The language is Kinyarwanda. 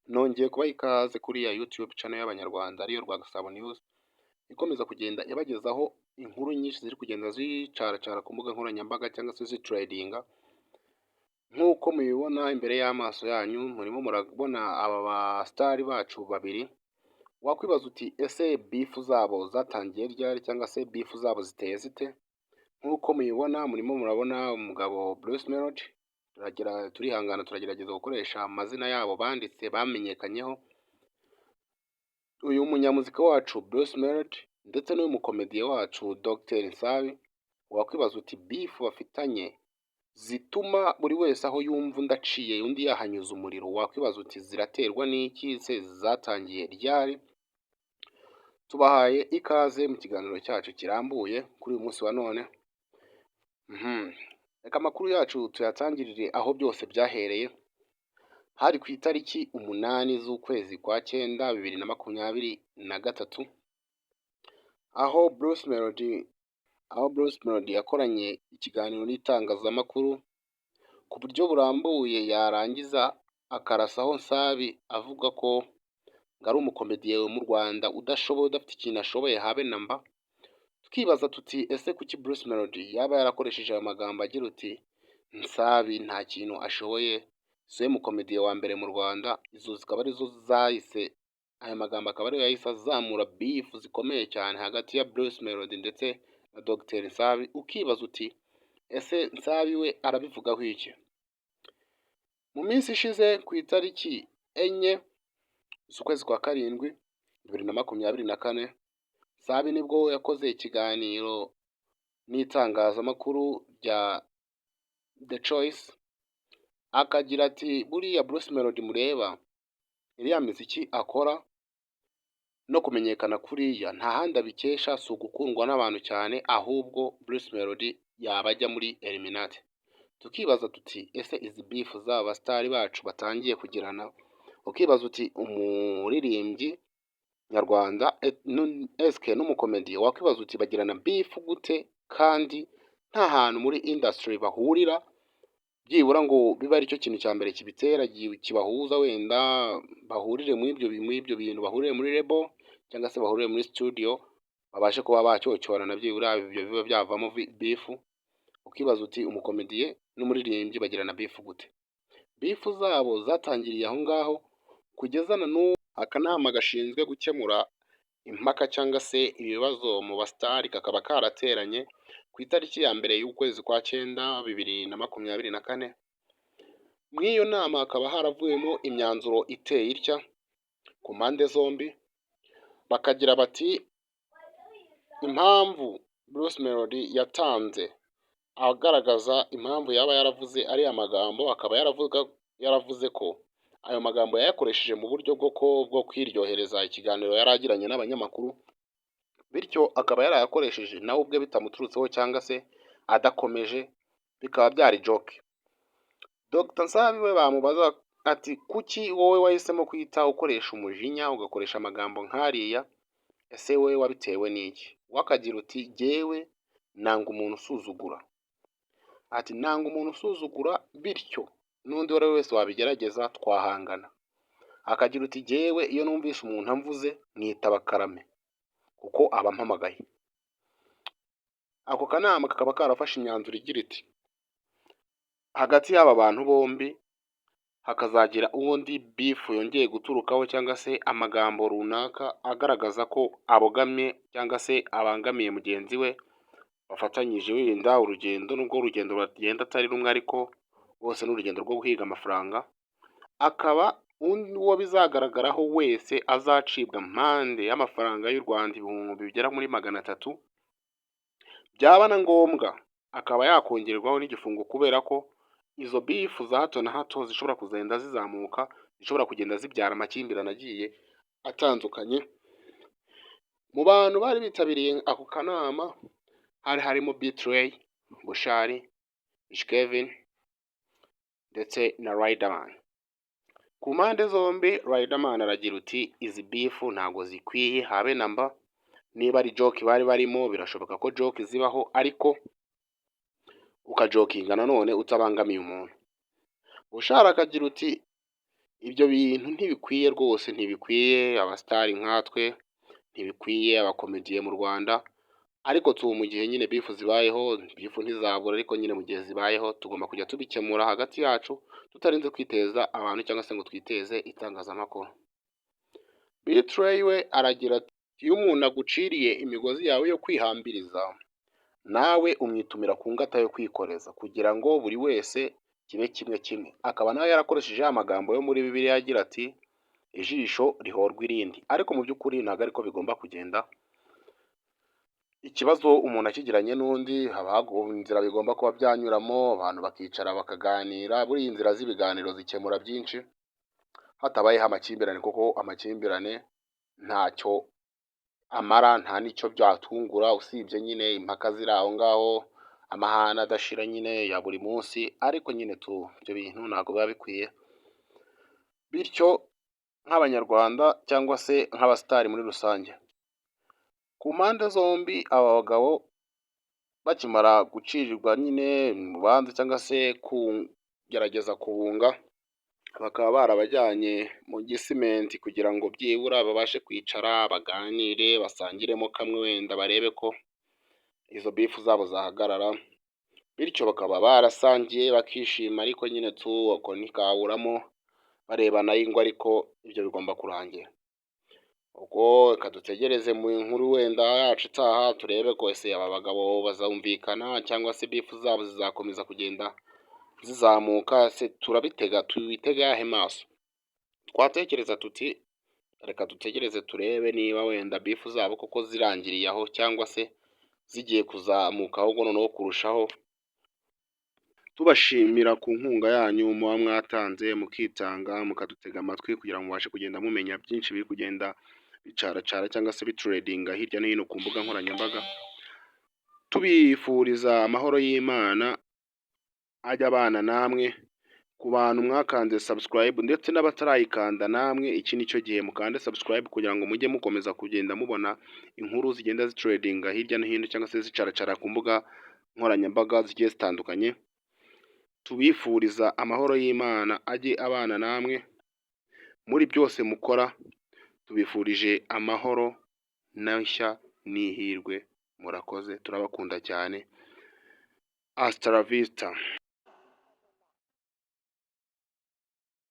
Nongeye kubaha ikaze kuri ya YouTube channel y'Abanyarwanda ariyo Rwagasabo News, ikomeza kugenda ibagezaho inkuru nyinshi ziri kugenda zicaracara ku mbuga nkoranyambaga cyangwa se zitredinga. Nk'uko mubibona imbere y'amaso yanyu, murimo murabona aba basitari bacu babiri. Wakwibaza uti ese bifu zabo zatangiye ryari cyangwa se bifu zabo ziteye zite? Nk'uko mubibona murimo murabona umugabo Bruce Melody, turihangana turagerageza gukoresha amazina yabo banditse bamenyekanyeho. Uyu munyamuzika wacu Bruce Melody ndetse n'uyu mukomediye wacu Dr Nsabi, wakwibaza uti bifu bafitanye zituma buri wese aho yumva undi aciye undi yahanyuza umuriro, wakwibaza uti ziraterwa n'iki se, zatangiye ryari? Tubahaye ikaze mu kiganiro cyacu kirambuye kuri uyu munsi wa none. Reka amakuru yacu tuyatangirire aho byose byahereye. Hari ku itariki 8 z'ukwezi kwa 9 2023, aho Bruce Melody yakoranye ikiganiro n'itangazamakuru ku buryo burambuye, yarangiza akarasaho Nsabi avuga ko ngo ari umukomediye mu Rwanda udashoboye, udafite ikintu ashoboye habe namba. Tukibaza tuti ese kuki Bruce Melody yaba yarakoresheje aya magambo agira uti Nsabi nta kintu ashoboye, si we mukomediye wa mbere mu Rwanda? Izo zikaba arizo zahise, aya magambo akaba ariyo yahise azamura bifu zikomeye cyane hagati ya Bruce Melody ndetse na Dr Nsabi. Ukibaza uti ese Nsabi we arabivugaho iki? Mu minsi ishize ku itariki 4 z'ukwezi kwa 7 2024, Nsabi nibwo yakoze ikiganiro n'itangazamakuru rya The Choice, akagira ati buriya Bruce Melody mureba, iriya miziki akora no kumenyekana kuriya nta handi abikesha, si ugukundwa n'abantu cyane, ahubwo Bruce Melody yaba ajya muri Illuminati. Tukibaza tuti ese izi bifu z'aba sitari bacu batangiye kugirana, ukibaza uti umuririmbyi nyarwanda eske n'umukomediye, wakwibaza uti bagirana bifu gute kandi nta hantu muri industry bahurira, byibura ngo biba aricyo kintu cya mbere kibitera kibahuza, wenda bahurire muri ibyo bintu, bahurire muri label cyangwa se bahurire muri studio, babashe kuba bacyocyorana, byibura ibyo biba byavamo bifu. Ukibaza uti umukomediye n'umuririmbyi bagirana bifu gute? Bifu zabo zatangiriye aho ngaho, kugeza na n'ubu akanama gashinzwe gukemura impaka cyangwa se ibibazo mu basitari kakaba karateranye ku itariki ya mbere y'ukwezi kwa 9 2024. Muri iyo nama hakaba haravuyemo imyanzuro iteye itya ku mpande zombi, bakagira bati impamvu Bruce Melody yatanze agaragaza impamvu yaba yaravuze ariya magambo, akaba yaravuze ko ayo magambo yayakoresheje mu buryo bwo kwiryohereza ikiganiro yari agiranye n'abanyamakuru, bityo akaba yarayakoresheje nawe ubwe bitamuturutseho cyangwa se adakomeje, bikaba byari joke. Dr Nsabi we bamubaza ati kuki wowe wahisemo kwita ukoresha umujinya ugakoresha amagambo nk'ariya, ese wowe wabitewe n'iki? Wakagira uti jyewe nanga umuntu usuzugura, ati nanga umuntu usuzugura, bityo n'undi uwo ari we wese wabigerageza twahangana. Akagira uti jyewe iyo numvishe umuntu amvuze mwitaba karame kuko aba mpamagaye. Ako kanama kakaba karafashe imyanzuro igira iti hagati y'aba bantu bombi hakazagira uwundi bifu yongeye guturukaho cyangwa se amagambo runaka agaragaza ko abogamye cyangwa se abangamiye mugenzi we, bafatanyije wenda urugendo, nubwo urugendo bagenda atari rumwe ariko bose n'urugendo rwo guhiga amafaranga, akaba uwo bizagaragaraho wese azacibwa amande y'amafaranga y'u Rwanda ibihumbi bigera muri 300, byaba na ngombwa akaba yakongerwaho n'igifungo, kubera ko izo bifu za hato na hato zishobora kugenda zizamuka, zishobora kugenda zibyara amakimbirane agiye atandukanye. Mu bantu bari bitabiriye ako kanama hari harimo Betray, Bushari, Kevin ndetse na Riderman. Ku mpande zombi Riderman aragira uti izi bifu ntago zikwiye habe namba, niba ari joke bari barimo birashoboka ko joke zibaho, ariko ukajokinga nanone utabangamiye umuntu. Bushara akagira uti Ibyo bintu ntibikwiye rwose, ntibikwiye abasitari nkatwe, ntibikwiye abakomediye mu Rwanda, ariko tuba mu gihe nyine bifu zibayeho, bifu ntizabura ariko nyine mu gihe zibayeho tugomba kujya tubikemura hagati yacu, tutarinze kwiteza abantu cyangwa se ngo twiteze itangazamakuru. Bitrey we aragira ati iyo umuntu aguciriye imigozi yawe yo kwihambiriza, nawe umwitumira ku ngata yo kwikoreza, kugira ngo buri wese kibe kimwe kimwe. Akaba nawe yarakoresheje amagambo yo muri Bibiliya agira ati ijisho rihorwa irindi, ariko mu by'ukuri ntabwo ariko bigomba kugenda. Ikibazo umuntu akigiranye n'undi, haba inzira bigomba kuba byanyuramo, abantu bakicara bakaganira, buriya inzira z'ibiganiro zikemura byinshi hatabayeho amakimbirane, kuko amakimbirane ntacyo amara, nta n'icyo byatungura, usibye nyine impaka ziri aho ngaho, amahane adashira nyine ya buri munsi, ariko nyine ibyo bintu ntabwo biba bikwiye. Bityo nk'abanyarwanda cyangwa se nk'abasitari muri rusange, ku mpande zombi aba bagabo bakimara gucirirwa nyine urubanza cyangwa se kugerageza kubunga, bakaba barabajyanye mu gisimenti kugira ngo byibura babashe kwicara baganire, basangiremo kamwe wenda barebe ko izo bifu zabo zahagarara, bityo bakaba barasangiye bakishima, ariko nyine uko ntikaburamo barebana y'ingwa, ariko ibyo bigomba kurangira. Ubwo reka dutegereze mu nkuru wenda yacu itaha, turebe ko ese aba bagabo bazumvikana cyangwa se bifu zabo zizakomeza kugenda zizamuka, se tubitega yahe maso? Twatekereza tuti reka dutegereze turebe niba wenda bifu zabo koko zirangiriye aho, cyangwa se zigiye kuzamuka ahubwo noneho kurushaho, tubashimira ku nkunga yanyu muba mwatanze mukitanga mukadutega amatwi, kugira ngo mubashe kugenda mumenya byinshi biri kugenda bicaracara cyangwa se bituredinga hirya no hino ku mbuga nkoranyambaga. Tubifuriza amahoro y'Imana ajya abana namwe, ku bantu mwakanze subscribe ndetse n'abatarayikanda namwe, iki nicyo gihe mukande subscribe kugira ngo mujye mukomeza kugenda mubona inkuru zigenda zituredinga hirya no hino cyangwa se zicaracara ku mbuga nkoranyambaga zigiye zitandukanye. Tubifuriza amahoro y'Imana ajye abana namwe muri byose mukora, tubifurije amahoro n'ishya n'ihirwe, murakoze, turabakunda cyane. Hasta la vista.